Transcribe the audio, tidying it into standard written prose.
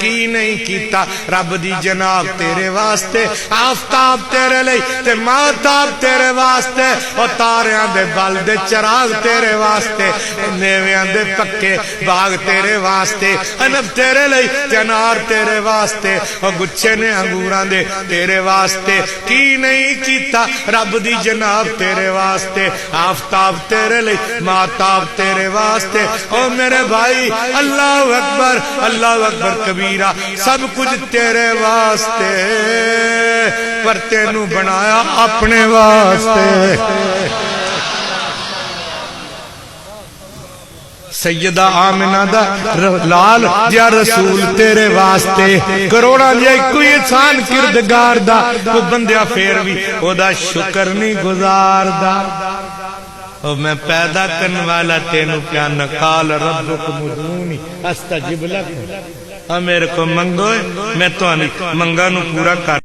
کی نہیں کیتا رب دی جناب تیرے واسطے آفتاب تیرے لئی تے ماتاب تیرے واسطے او تاریاں دے بل دے چراغ تیرے واسطے میویاں دے پکے باغ تیرے واسطے انب تیرے لئی چنار تیرے واسطے او گچھے نے انگوراں دے تیرے واسطے کی نہیں کیتا رب دی جناب تیرے واسطے آفتاب تیرے لئی ماتاب تیرے واسطے او میرے بھائی اللہ اکبر کبیرہ سب کچھ تیرے واسطے پر تینوں بنایا اپنے واسطے سیدہ آمنہ دا لال یا رسول تیرے واسطے کروڑا لیا کوئی احسان کردگار دا وہ بندیا پھر بھی او دا شکر نہیں گزار دا او میں پیدا کرن والا تینوں کیا نقال ربکم ادعونی استجب لکم میرے کو منگو میں تو منگا نو پورا کر